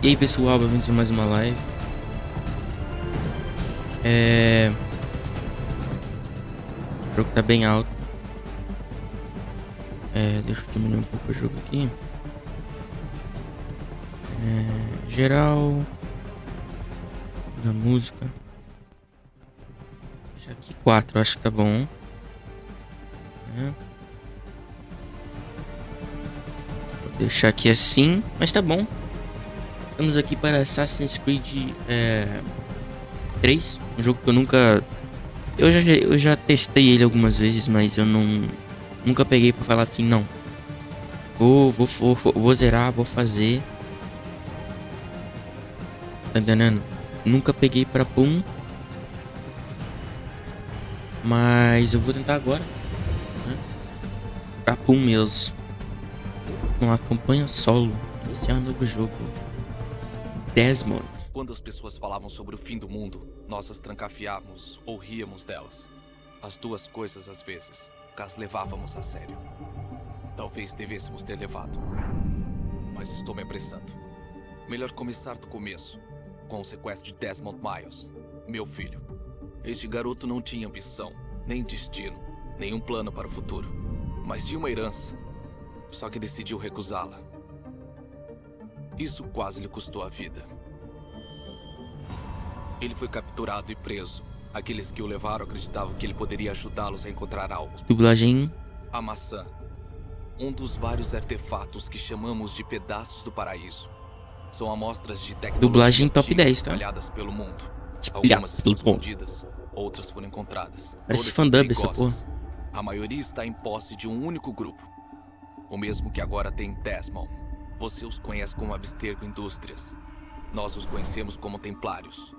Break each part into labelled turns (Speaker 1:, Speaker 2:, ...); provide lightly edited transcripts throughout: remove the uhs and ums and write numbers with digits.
Speaker 1: E aí pessoal, bem-vindos a mais uma live. O jogo tá bem alto. Deixa eu diminuir um pouco o jogo aqui. Geral. Da música. Deixa aqui 4, acho que tá bom. Vou deixar aqui assim, mas tá bom. Estamos aqui para Assassin's Creed 3, um jogo que eu nunca... Eu já testei ele algumas vezes, mas eu nunca peguei pra falar assim, não. Vou zerar, vou fazer. Tá entendendo? Nunca peguei pra pum. Mas eu vou tentar agora, né? Pra pum mesmo. Uma campanha solo. Esse é um novo jogo. Desmond.
Speaker 2: Quando as pessoas falavam sobre o fim do mundo, nós as trancafiávamos ou ríamos delas. As duas coisas às vezes, as levávamos a sério. Talvez devêssemos ter levado. Mas estou me apressando. Melhor começar do começo, com o sequestro de Desmond Miles, meu filho. Este garoto não tinha ambição, nem destino, nenhum plano para o futuro. Mas tinha uma herança, só que decidiu recusá-la. Isso quase lhe custou a vida. Ele foi capturado e preso. Aqueles que o levaram acreditavam que ele poderia ajudá-los a encontrar algo.
Speaker 1: Dublagem.
Speaker 2: A maçã. Um dos vários artefatos que chamamos de pedaços do paraíso. São amostras de tecnologia
Speaker 1: Dublagem top
Speaker 2: antiga
Speaker 1: 10, tá?
Speaker 2: espalhadas pelo mundo.
Speaker 1: Espalhadas
Speaker 2: Algumas estão
Speaker 1: pelo mundo.
Speaker 2: escondidas, outras foram encontradas.
Speaker 1: Parece
Speaker 2: Todas são
Speaker 1: fandub essa
Speaker 2: perigosas. A maioria está em posse de um único grupo. O mesmo que agora tem Desmond. Você os conhece como Abstergo Indústrias. Nós os conhecemos como Templários.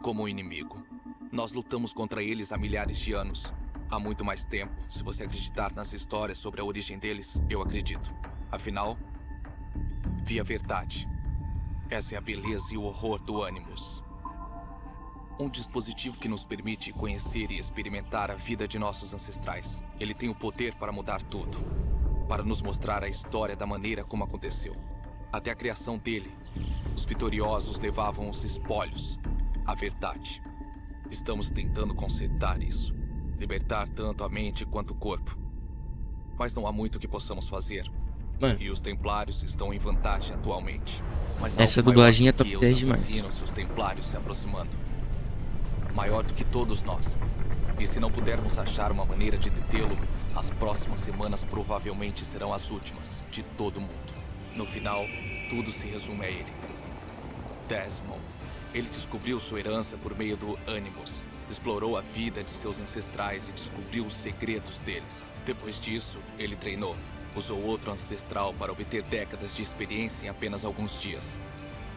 Speaker 2: Como um inimigo. Nós lutamos contra eles há milhares de anos. Há muito mais tempo. Se você acreditar nas histórias sobre a origem deles, eu acredito. Afinal, vi a verdade. Essa é a beleza e o horror do Animus. Um dispositivo que nos permite conhecer e experimentar a vida de nossos ancestrais. Ele tem o poder para mudar tudo. Para nos mostrar a história da maneira como aconteceu. Até a criação dele, os vitoriosos levavam os espólios. A verdade. Estamos tentando consertar isso. Libertar tanto a mente quanto o corpo. Mas não há muito que possamos fazer.
Speaker 1: Mano,
Speaker 2: E os templários estão em vantagem atualmente. Mas
Speaker 1: essa
Speaker 2: algo
Speaker 1: dublagem
Speaker 2: maior
Speaker 1: é
Speaker 2: do
Speaker 1: top
Speaker 2: que
Speaker 1: 10
Speaker 2: os
Speaker 1: demais.
Speaker 2: assassinos e os templários se aproximando. Maior do que todos nós. E se não pudermos achar uma maneira de detê-lo, as próximas semanas provavelmente serão as últimas de todo mundo. No final, tudo se resume a ele. Desmond. Ele descobriu sua herança por meio do Animus. Explorou a vida de seus ancestrais e descobriu os segredos deles. Depois disso, ele treinou. Usou outro ancestral para obter décadas de experiência em apenas alguns dias.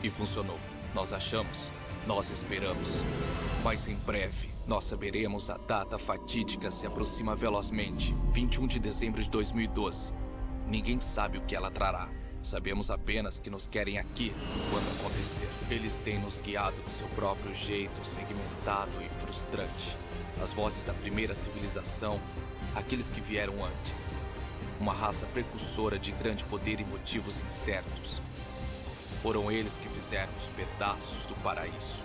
Speaker 2: E funcionou. Nós achamos, nós esperamos. Mas em breve, nós saberemos a data fatídica se aproxima velozmente. 21 de dezembro de 2012. Ninguém sabe o que ela trará. Sabemos apenas que nos querem aqui quando acontecer. Eles têm nos guiado do seu próprio jeito, segmentado e frustrante. As vozes da primeira civilização, aqueles que vieram antes. Uma raça precursora de grande poder e motivos incertos. Foram eles que fizeram os pedaços do paraíso.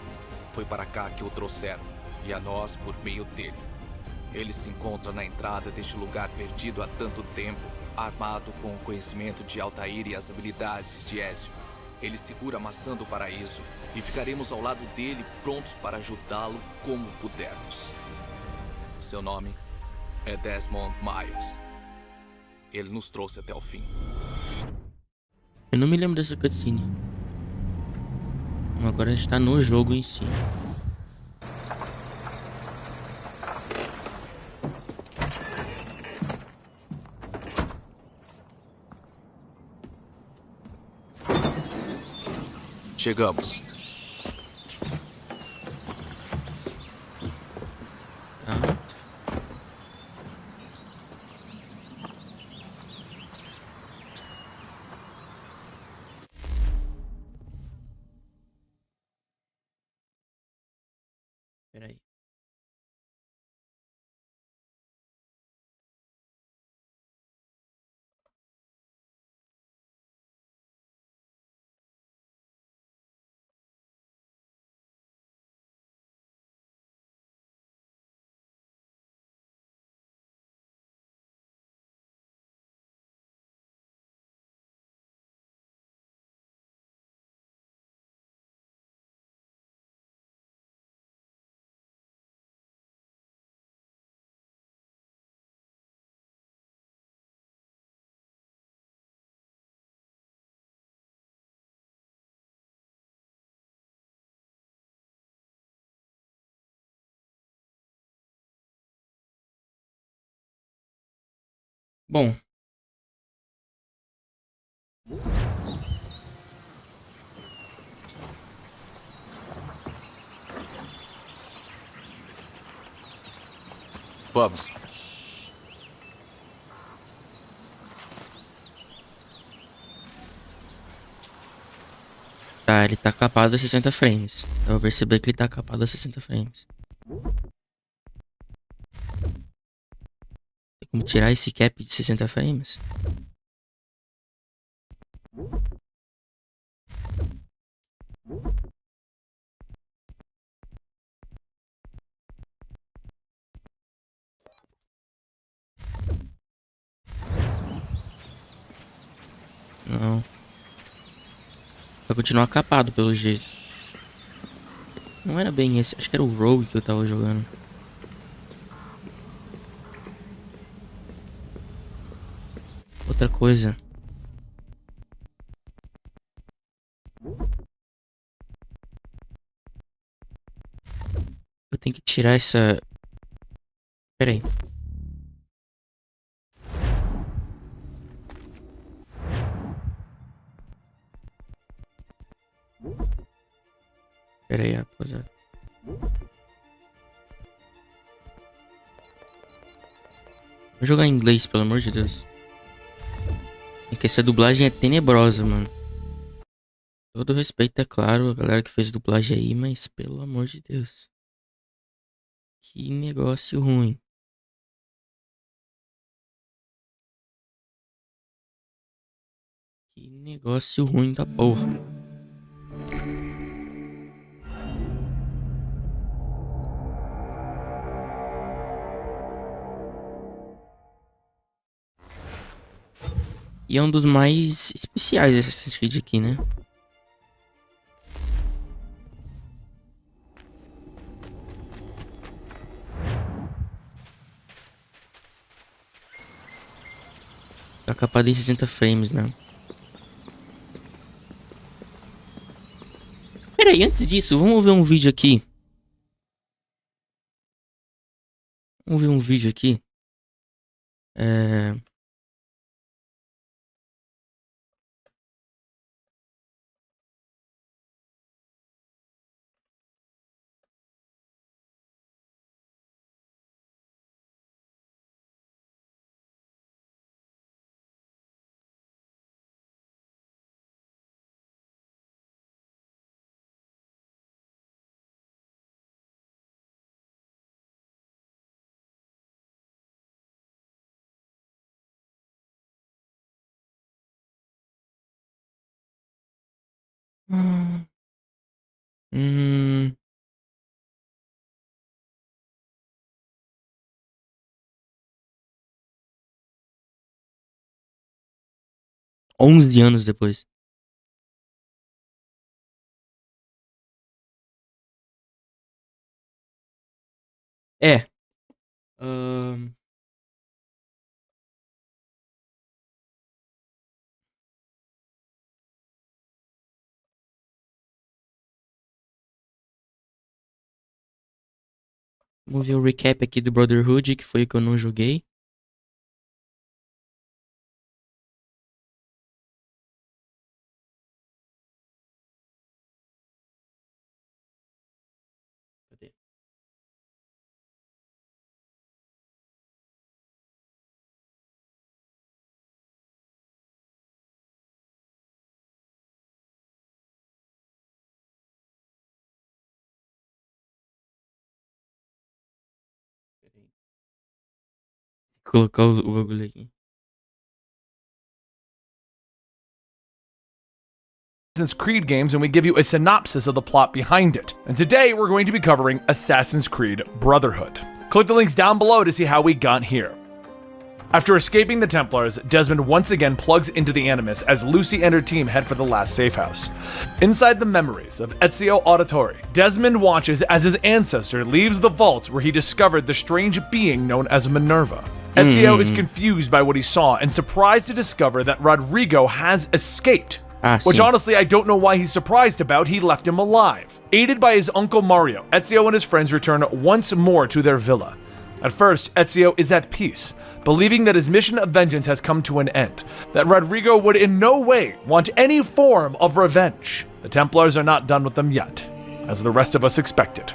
Speaker 2: Foi para cá que o trouxeram, e a nós por meio dele. Ele se encontra na entrada deste lugar perdido há tanto tempo, armado com o conhecimento de Altair e as habilidades de Ezio. Ele segura a maçã do paraíso e ficaremos ao lado dele, prontos para ajudá-lo como pudermos. Seu nome é Desmond Miles. Ele nos trouxe até o fim.
Speaker 1: Eu não me lembro dessa cutscene. Agora está no jogo em si.
Speaker 2: Chegamos.
Speaker 1: Tá. Peraí. Bom.
Speaker 2: Vamos.
Speaker 1: Tá, ele tá capado a 60 frames. Eu vou perceber que ele tá capado a 60 frames. Tem como tirar esse cap de 60 frames? Não. Vai continuar capado pelo jeito. Não era bem esse. Acho que era o Rogue que eu tava jogando. Outra coisa. Eu tenho que tirar essa... Pera aí. Pera aí, rapaziada. Vou jogar em inglês, pelo amor de Deus. É que essa dublagem é tenebrosa, mano. Todo respeito, é claro, a galera que fez dublagem aí, mas pelo amor de Deus. Que negócio ruim. Que negócio ruim da porra. E é um dos mais especiais desses Creed aqui, né? Tá capado em 60 frames mesmo. Pera aí, antes disso, vamos ver um vídeo aqui. Vamos ver um vídeo aqui. Hum. 11 anos depois. É. ahn, 'Vamos ver o recap aqui do Brotherhood, que foi o que eu não joguei. Cadê? Pera aí. Vou colocar o bagulho aqui.
Speaker 3: Assassin's Creed games and we give you a synopsis of the plot behind it. And today we're going to be covering Assassin's Creed Brotherhood. Click the links down below to see how we got here. After escaping the Templars, Desmond once again plugs into the Animus as Lucy and her team head for the last safe house. Inside the memories of Ezio Auditore, Desmond watches as his ancestor leaves the vault where he discovered the strange being known as Minerva. Ezio is confused by what he saw and surprised to discover that Rodrigo has escaped. Which honestly I don't know why he's surprised about, he left him alive. Aided by his uncle Mario, Ezio and his friends return once more to their villa. At first, Ezio is at peace, believing that his mission of vengeance has come to an end, that Rodrigo would in no way want any form of revenge. The Templars are not done with them yet, as the rest of us expected.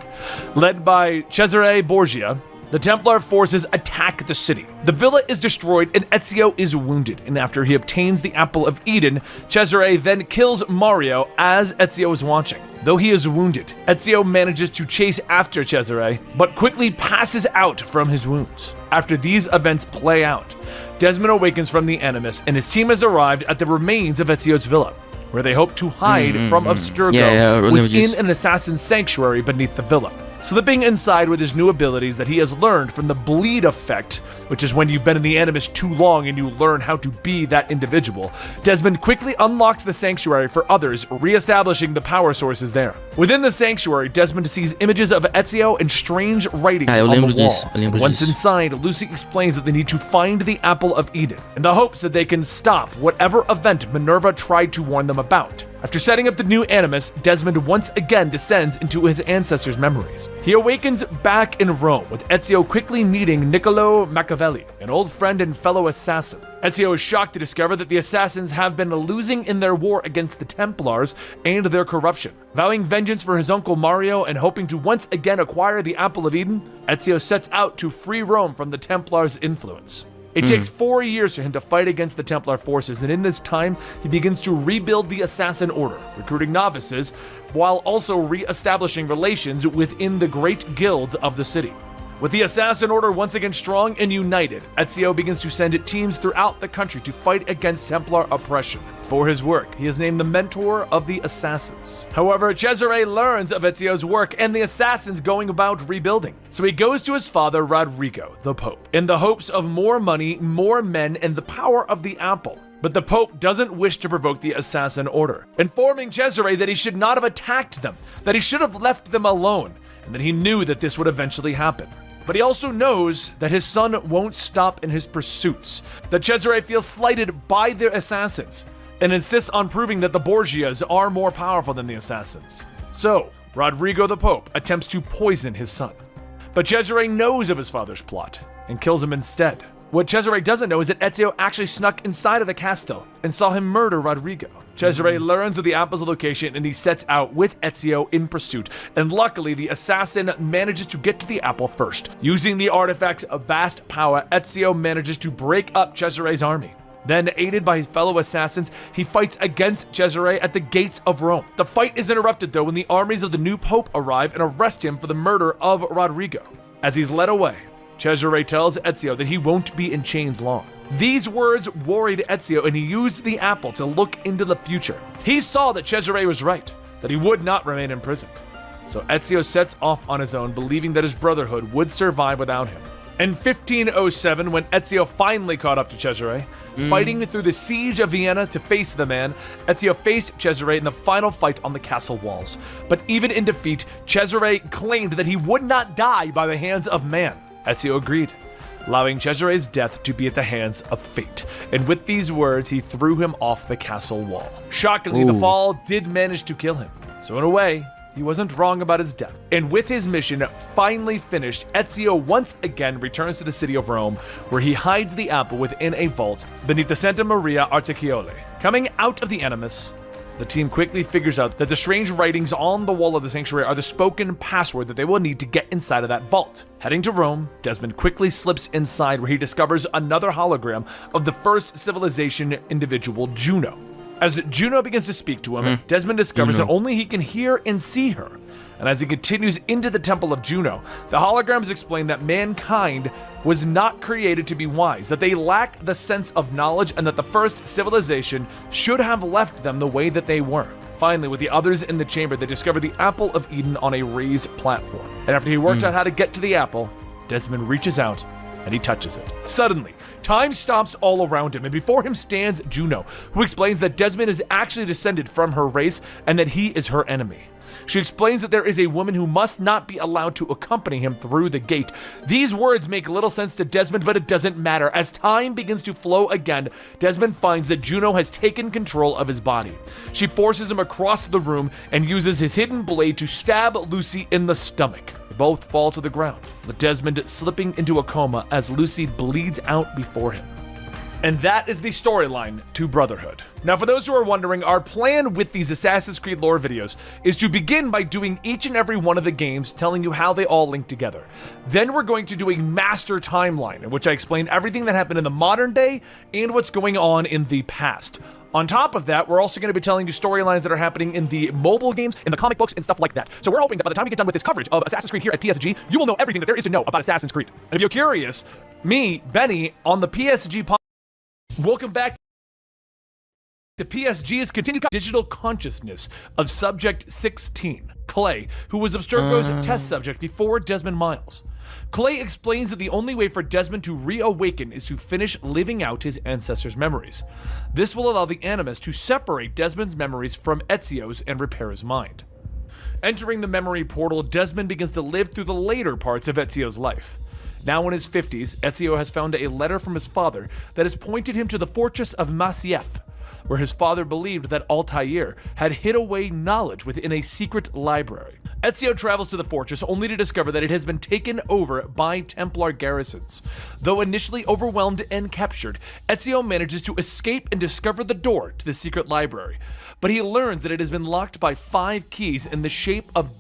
Speaker 3: Led by Cesare Borgia, the Templar forces attack the city. The villa is destroyed and Ezio is wounded, and after he obtains the Apple of Eden, Cesare then kills Mario as Ezio is watching. Though he is wounded, Ezio manages to chase after Cesare, but quickly passes out from his wounds. After these events play out, Desmond awakens from the Animus, and his team has arrived at the remains of Ezio's villa, where they hope to hide from Abstergo within an assassin's sanctuary beneath the villa. Slipping inside with his new abilities that he has learned from the bleed effect, which is when you've been in the Animus too long and you learn how to be that individual, Desmond quickly unlocks the sanctuary for others, re-establishing the power sources there. Within the sanctuary, Desmond sees images of Ezio and strange writings on the wall. Once inside, Lucy explains that they need to find the Apple of Eden, in the hopes that they can stop whatever event Minerva tried to warn them about. After setting up the new Animus, Desmond once again descends into his ancestors' memories. He awakens back in Rome, with Ezio quickly meeting Niccolo Machiavelli, an old friend and fellow assassin. Ezio is shocked to discover that the assassins have been losing in their war against the Templars and their corruption. Vowing vengeance for his uncle Mario and hoping to once again acquire the Apple of Eden, Ezio sets out to free Rome from the Templars' influence. It takes 4 years for him to fight against the Templar forces, and in this time, he begins to rebuild the Assassin Order, recruiting novices, while also re-establishing relations within the great guilds of the city. With the Assassin Order once again strong and united, Ezio begins to send teams throughout the country to fight against Templar oppression. For his work, he is named the Mentor of the Assassins. However, Cesare learns of Ezio's work and the assassins going about rebuilding. So he goes to his father, Rodrigo, the Pope, in the hopes of more money, more men, and the power of the Apple. But the Pope doesn't wish to provoke the Assassin Order, informing Cesare that he should not have attacked them, that he should have left them alone, and that he knew that this would eventually happen. But he also knows that his son won't stop in his pursuits, that Cesare feels slighted by the assassins, and insists on proving that the Borgias are more powerful than the assassins. So, Rodrigo the Pope attempts to poison his son. But Cesare knows of his father's plot, and kills him instead. What Cesare doesn't know is that Ezio actually snuck inside of the castle and saw him murder Rodrigo. Cesare learns of the apple's location and he sets out with Ezio in pursuit, and luckily the assassin manages to get to the apple first. Using the artifact's vast power, Ezio manages to break up Cesare's army. Then, aided by his fellow assassins, he fights against Cesare at the gates of Rome. The fight is interrupted though when the armies of the new pope arrive and arrest him for the murder of Rodrigo. As he's led away, Cesare tells Ezio that he won't be in chains long. These words worried Ezio, and he used the apple to look into the future. He saw that Cesare was right, that he would not remain imprisoned. So Ezio sets off on his own, believing that his brotherhood would survive without him. In 1507, when Ezio finally caught up to Cesare, fighting through the siege of Vienna to face the man, Ezio faced Cesare in the final fight on the castle walls. But even in defeat, Cesare claimed that he would not die by the hands of man. Ezio agreed, allowing Cesare's death to be at the hands of fate. And with these words, he threw him off the castle wall. Shockingly, the fall did manage to kill him. So in a way, he wasn't wrong about his death. And with his mission finally finished, Ezio once again returns to the city of Rome, where he hides the apple within a vault beneath the Santa Maria Articciole. Coming out of the Animus, the team quickly figures out that the strange writings on the wall of the sanctuary are the spoken password that they will need to get inside of that vault. Heading to Rome, Desmond quickly slips inside, where he discovers another hologram of the first civilization individual, Juno. As Juno begins to speak to him, Desmond discovers that only he can hear and see her. And as he continues into the temple of Juno, the holograms explain that mankind was not created to be wise, that they lack the sense of knowledge, and that the first civilization should have left them the way that they were. Finally, with the others in the chamber, they discover the Apple of Eden on a raised platform. And after he worked out how to get to the apple, Desmond reaches out and he touches it. Suddenly, time stops all around him, and before him stands Juno, who explains that Desmond is actually descended from her race and that he is her enemy. She explains that there is a woman who must not be allowed to accompany him through the gate. These words make little sense to Desmond, but it doesn't matter. As time begins to flow again, Desmond finds that Juno has taken control of his body. She forces him across the room and uses his hidden blade to stab Lucy in the stomach. both fall to the ground, with Desmond slipping into a coma as Lucy bleeds out before him. And that is the storyline to Brotherhood. Now, for those who are wondering, our plan with these Assassin's Creed lore videos is to begin by doing each and every one of the games, telling you how they all link together. Then we're going to do a master timeline, in which I explain everything that happened in the modern day and what's going on in the past. On top of that, we're also going to be telling you storylines that are happening in the mobile games, in the comic books, and stuff like that. So we're hoping that by the time we get done with this coverage of Assassin's Creed here at PSG, you will know everything that there is to know about Assassin's Creed. And if you're curious, me, Benny, on the PSG podcast, welcome back to PSG's continued digital consciousness of Subject 16, Clay, who was Abstergo's test subject before Desmond Miles. Clay explains that the only way for Desmond to reawaken is to finish living out his ancestors' memories. This will allow the Animus to separate Desmond's memories from Ezio's and repair his mind. Entering the memory portal, Desmond begins to live through the later parts of Ezio's life. Now in his 50s, Ezio has found a letter from his father that has pointed him to the fortress of Masyaf, where his father believed that Altair had hid away knowledge within a secret library. Ezio travels to the fortress only to discover that it has been taken over by Templar garrisons. Though initially overwhelmed and captured, Ezio manages to escape and discover the door to the secret library. But he learns that it has been locked by 5 keys in the shape of